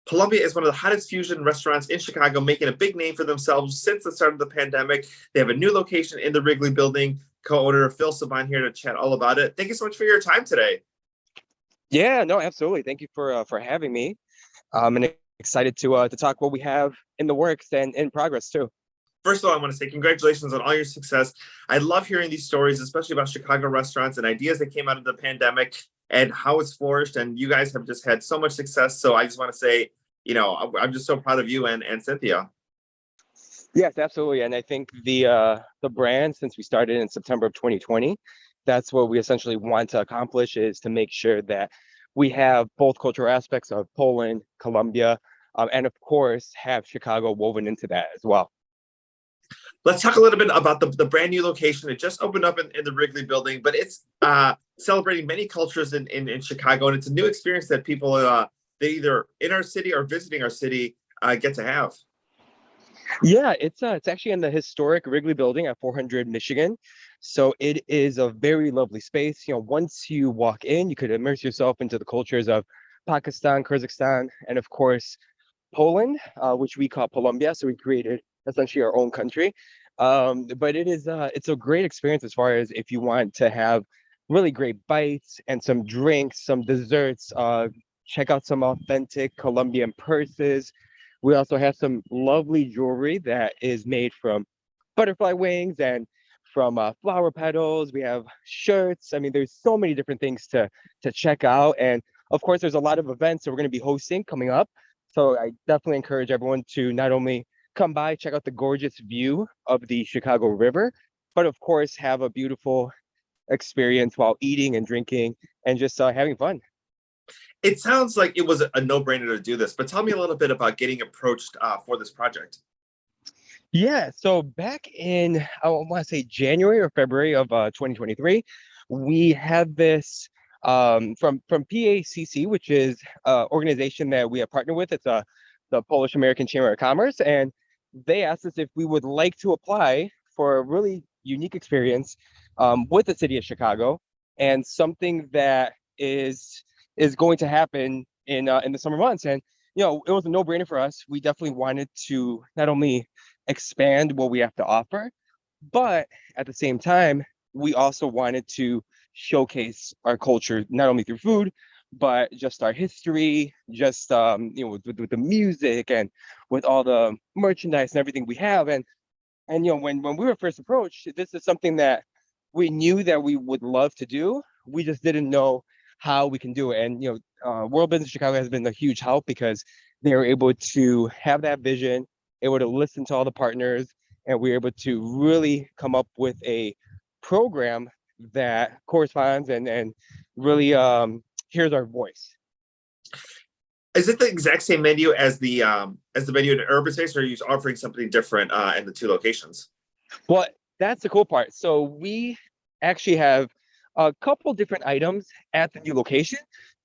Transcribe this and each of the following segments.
Polombia is one of the hottest fusion restaurants in Chicago, making a big name for themselves since the start of the pandemic. They have a new location in the Wrigley Building. Co-owner Phil Sobon here to chat all about it. Thank you so much for your time today. Yeah, no, absolutely. Thank you for having me. And excited to talk what we have in the works and in progress too. First of all, I want to say congratulations on all your success. I love hearing these stories, especially about Chicago restaurants and ideas that came out of the pandemic and how it's flourished. And you guys have just had so much success. So I just want to say, I'm just so proud of you and Cynthia. Yes, absolutely. And I think the brand, since we started in September of 2020, that's what we essentially want to accomplish, is to make sure that we have both cultural aspects of Poland, Colombia, and of course have Chicago woven into that as well. Let's talk a little bit about the brand new location. It just opened up in the Wrigley Building, but it's celebrating many cultures in Chicago, and it's a new experience that people that either in our city or visiting our city get to have. Yeah, it's actually in the historic Wrigley Building at 400 Michigan. So it is a very lovely space. Once you walk in, you could immerse yourself into the cultures of Pakistan, Kazakhstan, and of course Poland, which we call Polombia. So we created essentially our own country. But it's a great experience as far as if you want to have really great bites and some drinks, some desserts. Check out some authentic Colombian purses. We also have some lovely jewelry that is made from butterfly wings and from flower petals. We have shirts. I mean, there's so many different things to check out. And of course, there's a lot of events that we're going to be hosting coming up. So I definitely encourage everyone to not only come by, check out the gorgeous view of the Chicago River, but of course, have a beautiful experience while eating and drinking and just having fun. It sounds like it was a no-brainer to do this, but tell me a little bit about getting approached for this project. Yeah, so back in, I want to say January or February of 2023, we had this from PACC, which is an organization that we have partnered with. It's the Polish American Chamber of Commerce, and they asked us if we would like to apply for a really unique experience with the city of Chicago, and something that is going to happen in the summer months. And it was a no-brainer for us. We definitely wanted to not only expand what we have to offer, but at the same time, we also wanted to showcase our culture not only through food, but just our history, just with the music and with all the merchandise and everything we have. And when we were first approached, this is something that we knew that we would love to do. We just didn't know how we can do it. And World Business Chicago has been a huge help because they were able to have that vision, able to listen to all the partners, and we were able to really come up with a program that corresponds and really hears our voice. Is it the exact same menu as the menu in Urban Space, or are you offering something different in the two locations? Well, that's the cool part. So we actually have a couple different items at the new location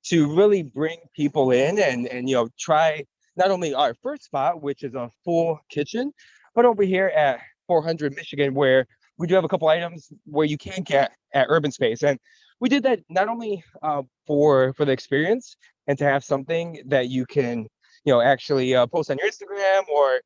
to really bring people in and try not only our first spot, which is a full kitchen, but over here at 400 Michigan, where we do have a couple items where you can get at Urban Space. And we did that not only for the experience and to have something that you can actually post on your Instagram or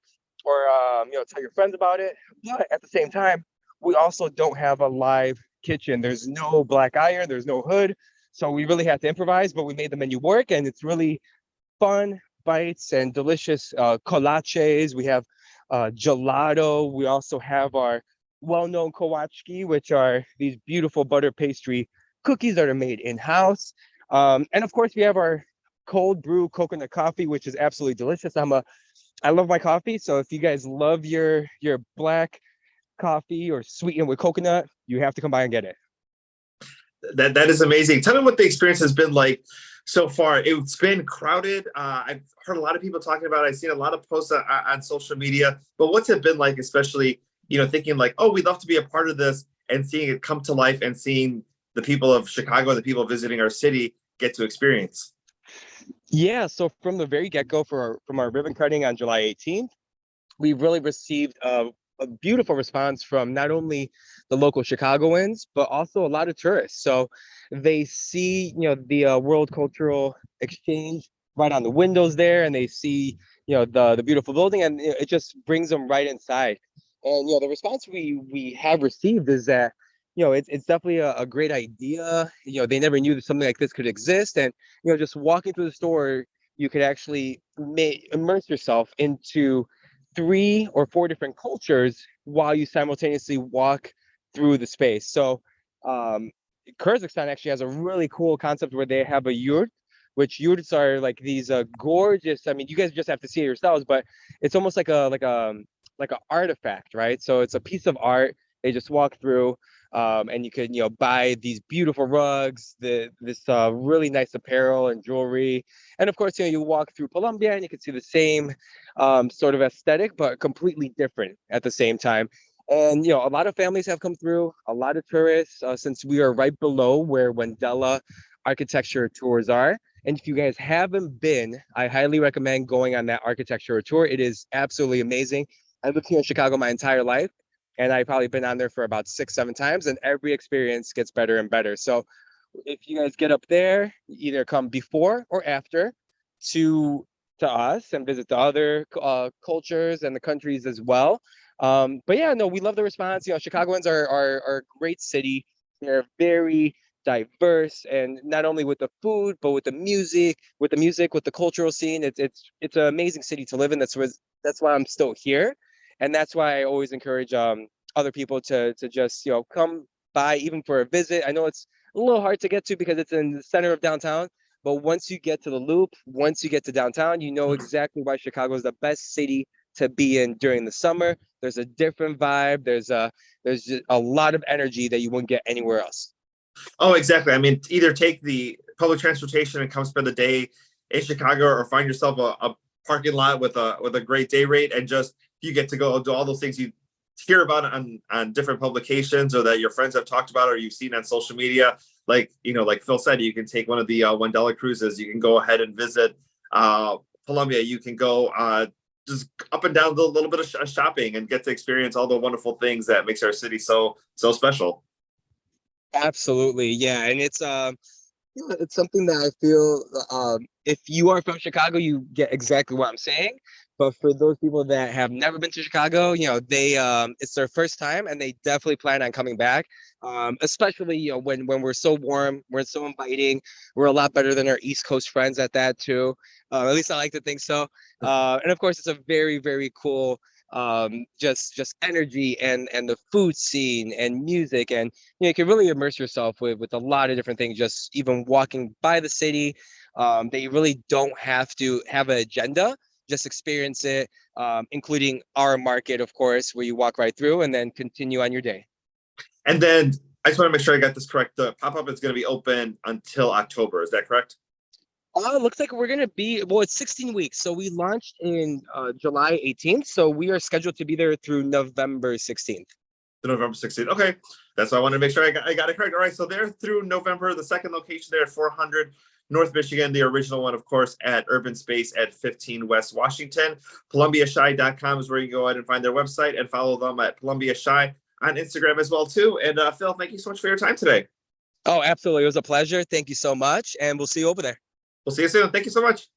tell your friends about it, but at the same time, we also don't have a live kitchen. There's no black iron, there's no hood. So we really had to improvise, but we made the menu work, and it's really fun bites and delicious kolaches. We have gelato. We also have our well-known kawachki, which are these beautiful butter pastry cookies that are made in-house. And of course, we have our cold brew coconut coffee, which is absolutely delicious. I love my coffee. So if you guys love your black coffee or sweetened with coconut, you have to come by and get it. That is amazing. Tell me what the experience has been like so far. It's been crowded. I've heard a lot of people talking about it. I've seen a lot of posts on social media, but what's it been like, especially, thinking like, oh, we'd love to be a part of this and seeing it come to life and seeing the people of Chicago, the people visiting our city get to experience? Yeah, so from the very get-go from our ribbon cutting on July 18th, we really received a beautiful response from not only the local Chicagoans, but also a lot of tourists. So they see, the World Cultural Exchange right on the windows there, and they see, the beautiful building, and it just brings them right inside. And the response we have received is that it's definitely a great idea. They never knew that something like this could exist, and just walking through the store, you could actually immerse yourself into 3 or 4 different cultures while you simultaneously walk through the space. So, um, Kyrgyzstan actually has a really cool concept where they have a yurt, which yurts are like these gorgeous. I mean, you guys just have to see it yourselves, but it's almost like a artifact, right? So it's a piece of art. They just walk through, and you can buy these beautiful rugs, this really nice apparel and jewelry, and of course you walk through Colombia and you can see the same sort of aesthetic, but completely different at the same time. And a lot of families have come through, a lot of tourists, since we are right below where Wendella architecture tours are. And if you guys haven't been, I highly recommend going on that architecture tour. It is absolutely amazing. I lived here in Chicago my entire life, and I've probably been on there for about 6, 7 times, and every experience gets better and better. So if you guys get up there, either come before or after to to us and visit the other cultures and the countries as well. But yeah, no, we love the response. Chicagoans are a great city. They're very diverse, and not only with the food, but with the cultural scene. It's an amazing city to live in. That's why I'm still here, and that's why I always encourage other people to just come by even for a visit. I know it's a little hard to get to because it's in the center of downtown, but once you get to the Loop, once you get to downtown, you know exactly why Chicago is the best city to be in during the summer. There's a different vibe. There's just a lot of energy that you wouldn't get anywhere else. Oh, exactly. I mean, either take the public transportation and come spend the day in Chicago, or find yourself a parking lot with a great day rate, and just you get to go do all those things you hear about on different publications, or that your friends have talked about, or you've seen on social media. Like Phil said, you can take one of the Wendella cruises. You can go ahead and visit Colombia. You can go just up and down, a little bit of shopping, and get to experience all the wonderful things that makes our city so special. Absolutely, yeah, and it's something that I feel if you are from Chicago, you get exactly what I'm saying. But for those people that have never been to Chicago, they it's their first time and they definitely plan on coming back. Especially when we're so warm, we're so inviting, we're a lot better than our East Coast friends at that too. At least I like to think so. And of course, it's a very very cool just energy and the food scene and music, and you can really immerse yourself with a lot of different things just even walking by the city, that you really don't have to have an agenda, just experience it, including our market, of course, where you walk right through and then continue on your day. And then I just want to make sure I got this correct. The pop-up is going to be open until October. Is that correct? Looks like we're gonna be, well, it's 16 weeks. So we launched in July 18th. So we are scheduled to be there through November 16th. The November 16th. Okay. That's why I wanted to make sure I got it correct. All right. So they're through November. The second location there at 400 North Michigan. The original one, of course, at Urban Space at 15 West Washington. ColumbiaShy.com is where you go ahead and find their website, and follow them at Columbia Shy on Instagram as well, too. And Phil, thank you so much for your time today. Oh, absolutely. It was a pleasure. Thank you so much. And we'll see you over there. We'll see you soon. Thank you so much.